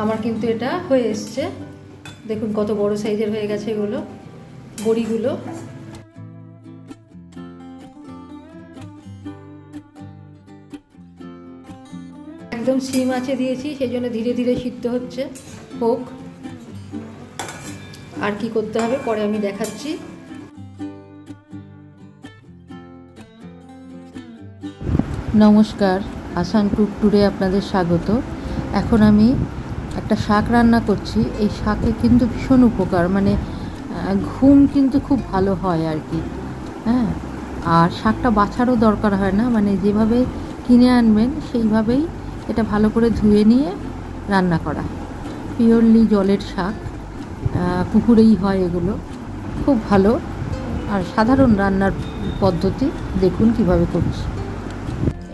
আমার কিন্তু এটা হয়ে এসছে, দেখুন কত বড় সাইজের হয়ে গেছে এগুলো বড়িগুলো। একদম সিম আঁচে দিয়েছি, সেই জন্য ধীরে ধীরে সিদ্ধ হচ্ছে, হোক। আর কি করতে হবে পরে আমি দেখাচ্ছি। নমস্কার, আসান কুক ট্যুরে আপনাদের স্বাগত। এখন আমি একটা শাক রান্না করছি। এই শাকে কিন্তু ভীষণ উপকার, মানে ঘুম কিন্তু খুব ভালো হয় আর কি। হ্যাঁ, আর শাকটা বাছারও দরকার হয় না, মানে যেভাবে কিনে আনবেন সেইভাবেই এটা ভালো করে ধুয়ে নিয়ে রান্না করা। পিওরলি জলের শাক, পুকুরেই হয় এগুলো, খুব ভালো। আর সাধারণ রান্নার পদ্ধতি দেখুন কিভাবে করছি।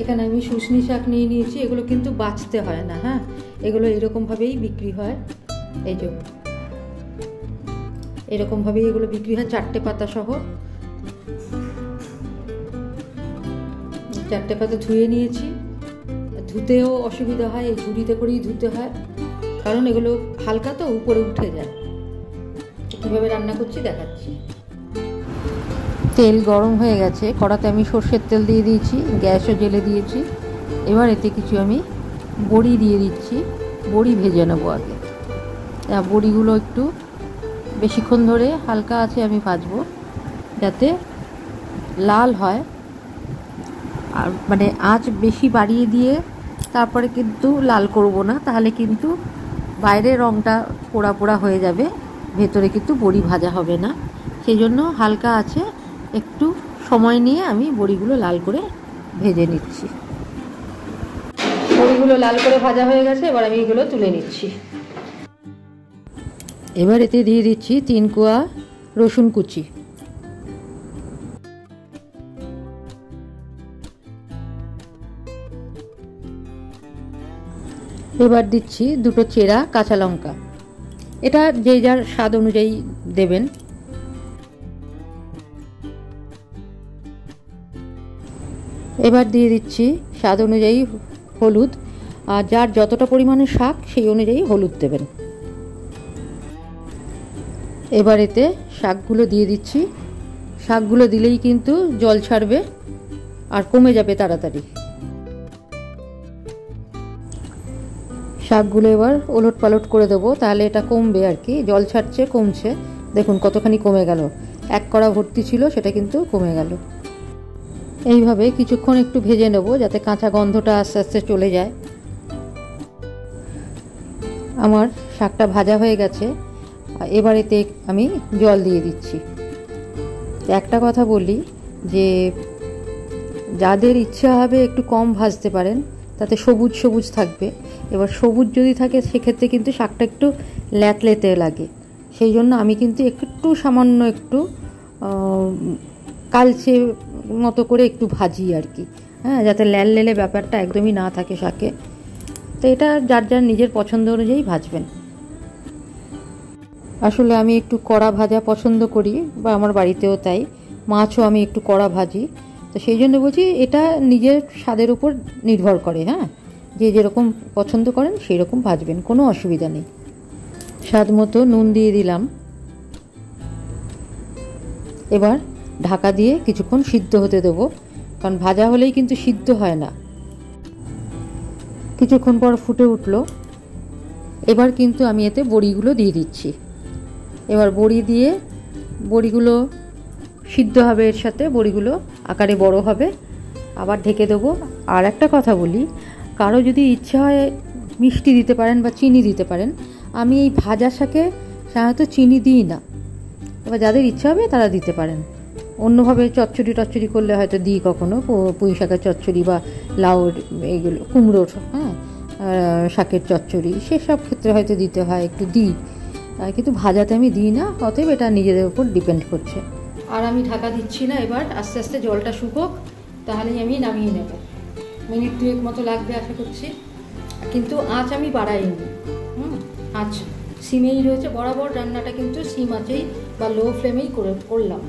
এখানে আমি শুশনি শাক নিয়ে নিয়েছি, এগুলো কিন্তু বাছতে হয় না। হ্যাঁ, এগুলো এরকমভাবেই বিক্রি হয়। এই যে এরকমভাবেই এগুলো বিক্রি হয়, 4টে পাতা সহ। 4টে পাতা ধুয়ে নিয়েছি। ধুতেও অসুবিধা হয়, এই ঝুড়িতে করেই ধুতে হয়, কারণ এগুলো হালকা তো উপরে উঠে যায়। কীভাবে রান্না করছি দেখাচ্ছি। তেল গরম হয়ে গেছে, কড়াতে আমি সর্ষের তেল দিয়ে দিয়েছি, গ্যাসও জ্বেলে দিয়েছি। এবার এতে কিছু আমি বড়ি দিয়ে দিচ্ছি, বড়ি ভেজে নেবো আগে। বড়িগুলো একটু বেশিক্ষণ ধরে হালকা আছে আমি ভাজবো, যাতে লাল হয়। আর মানে আঁচ বেশি বাড়িয়ে দিয়ে তারপরে কিন্তু লাল করব না, তাহলে কিন্তু বাইরের রঙটা পোড়া পোড়া হয়ে যাবে, ভেতরে কিন্তু বড়ি ভাজা হবে না। সেই জন্য হালকা আছে একটু সময় নিয়ে আমি বড়িগুলো লাল করে ভেজে নিচ্ছি। বড়িগুলো লাল করে ভাজা হয়ে গেছে, এবার আমি এগুলো তুলে নিচ্ছি। এবার এতে দিয়ে দিচ্ছি 3 কোয়া রসুন কুচি। এবার দিচ্ছি 2টো চেরা কাঁচা লঙ্কা। এটা যে যার স্বাদ অনুযায়ী দেবেন। এবার দিয়ে দিচ্ছি স্বাদ অনুযায়ী হলুদ, আর যার যতটা পরিমাণে শাক সেই অনুযায়ী হলুদ দেবেন। এবার এতে শাকগুলো দিয়ে দিচ্ছি। শাকগুলো দিলেই কিন্তু জল ছাড়বে আর কমে যাবে তাড়াতাড়ি। শাকগুলো এবার ওলট পালট করে দেবো, তাহলে এটা কমবে আর কি। জল ছাড়ছে, কমছে, দেখুন কতখানি কমে গেল। 1 কড়া ভর্তি ছিল, সেটা কিন্তু কমে গেল। এইভাবে কিছুক্ষণ একটু ভেজে নেব, যাতে কাঁচা গন্ধটা আস্তে আস্তে চলে যায়। আমার শাকটা ভাজা হয়ে গেছে, এবার এতে আমি জল দিয়ে দিচ্ছি। একটা কথা বলি, যে যাদের ইচ্ছা হবে একটু কম ভাজতে পারেন, তাতে সবুজ সবুজ থাকবে। এবার সবুজ যদি থাকে সেক্ষেত্রে কিন্তু শাকটা একটু ল্যাতলেতে লাগে। সেই জন্য আমি কিন্তু একটু সামান্য একটু কালচে মতো করে একটু ভাজি আর কি। হ্যাঁ, যাতে ল্যালে ব্যাপারটা একদমই না থাকে শাকে। তো এটা যার যার নিজের পছন্দ অনুযায়ী ভাজবেন। আসলে আমি একটু কড়া ভাজা পছন্দ করি, বা আমার বাড়িতেও তাই। মাছও আমি একটু কড়া ভাজি, তো সেই জন্য বলছি এটা নিজের স্বাদের উপর নির্ভর করে। হ্যাঁ, যে যেরকম পছন্দ করেন সেই রকম ভাজবেন, কোনো অসুবিধা নেই। স্বাদ মতো নুন দিয়ে দিলাম। এবার ঢাকা দিয়ে কিছুক্ষণ সিদ্ধ হতে দেবো, কারণ ভাজা হলেই কিন্তু সিদ্ধ হয় না। কিছুক্ষণ পর ফুটে উঠলো, এবার কিন্তু আমি এতে বড়িগুলো দিয়ে দিচ্ছি। এবার বড়ি দিয়ে, বড়িগুলো সিদ্ধ হবে, এর সাথে বড়িগুলো আকারে বড় হবে। আবার ঢেকে দেবো। আর একটা কথা বলি, কারো যদি ইচ্ছা হয় মিষ্টি দিতে পারেন বা চিনি দিতে পারেন। আমি এই ভাজা শাকে সাধারণত চিনি দিই না, এবার যাদের ইচ্ছা হবে তারা দিতে পারেন। অন্যভাবে চচ্চড়ি করলে হয়তো দিই, কখনো পুঁই শাকের চচ্চড়ি বা লাউর এইগুলো, কুমড়োর শাকের চচ্চড়ি, সেসব ক্ষেত্রে হয়তো দিতে হয়, একটু দিই। কিন্তু ভাজাতে আমি দিই না, অতএব এটা নিজেদের উপর ডিপেন্ড করছে। আর আমি ঢাকা দিচ্ছি না, এবার আস্তে আস্তে জলটা শুকোক, তাহলেই আমি নামিয়ে নেব। মিনিট 2 মতো লাগবে আশা করছি। কিন্তু আঁচ আমি বাড়াইনি, আঁচ সিমেই রয়েছে বরাবর। রান্নাটা কিন্তু সিম আঁচেই বা লো ফ্লেমেই করলাম।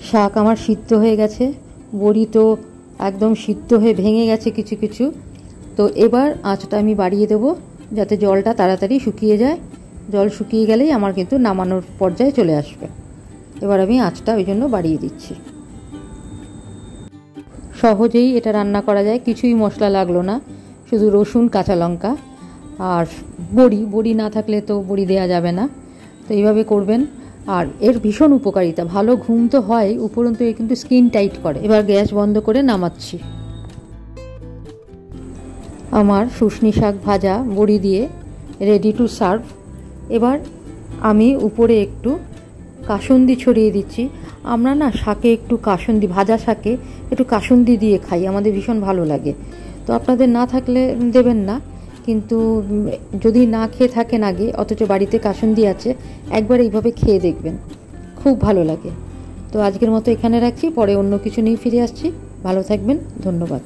শাক আমার সিদ্ধ হয়ে গেছে, বড়ি তো একদম সিদ্ধ হয়ে ভেঙে গেছে কিছু কিছু। তো এবার আঁচটা আমি বাড়িয়ে দেবো যাতে জলটা তাড়াতাড়ি শুকিয়ে যায়। জল শুকিয়ে গেলেই আমার কিন্তু নামানোর পর্যায়ে চলে আসবে। এবার আমি আঁচটা ওই জন্য বাড়িয়ে দিচ্ছি। সহজেই এটা রান্না করা যায়, কিছুই মশলা লাগলো না, শুধু রসুন, কাঁচা লঙ্কা আর বড়ি না থাকলে তো বড়ি দেওয়া যাবে না। তো এইভাবে করবেন। আর এর ভীষণ উপকারিতা, ভালো ঘুম তো হয়, উপরন্তু এ কিন্তু স্কিন টাইট করে। এবার গ্যাস বন্ধ করে নামাচ্ছি। আমার শুশনি শাক ভাজা বড়ি দিয়ে রেডি টু সার্ভ। এবার আমি উপরে একটু কাসুন্দি ছড়িয়ে দিচ্ছি। আমরা না শাকে একটু কাসুন্দি, ভাজা শাকে একটু কাসুন্দি দিয়ে খাই, আমাদের ভীষণ ভালো লাগে। তো আপনাদের না থাকলে দেবেন না, কিন্তু যদি না খেয়ে থাকেন আগে, অথচ বাড়িতে কাসুন্দি আছে, একবার এইভাবে খেয়ে দেখবেন, খুব ভালো লাগে। তো আজকের মতো এখানে রাখছি, পরে অন্য কিছু নিয়ে ফিরে আসছি। ভালো থাকবেন, ধন্যবাদ।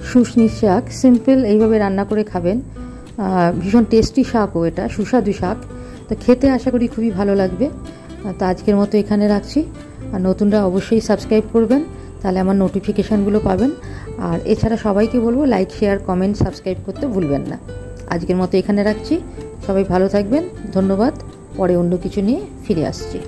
শুশনি শাক সিম্পল এইভাবে রান্না করে খাবেন, ভীষণ টেস্টি শাকও এটা, সুস্বাদু শাক। তো খেতে আশা করি খুবই ভালো লাগবে। তো আজকের মতো এখানে রাখছি। আর নতুনরা অবশ্যই সাবস্ক্রাইব করবেন, তাহলে আমার নোটিফিকেশানগুলো পাবেন। আর এছাড়া সবাইকে বলবো লাইক, শেয়ার, কমেন্ট, সাবস্ক্রাইব করতে ভুলবেন না। আজকের মতো এখানে রাখছি, সবাই ভালো থাকবেন, ধন্যবাদ। পরে অন্য কিছু নিয়ে ফিরে আসছি।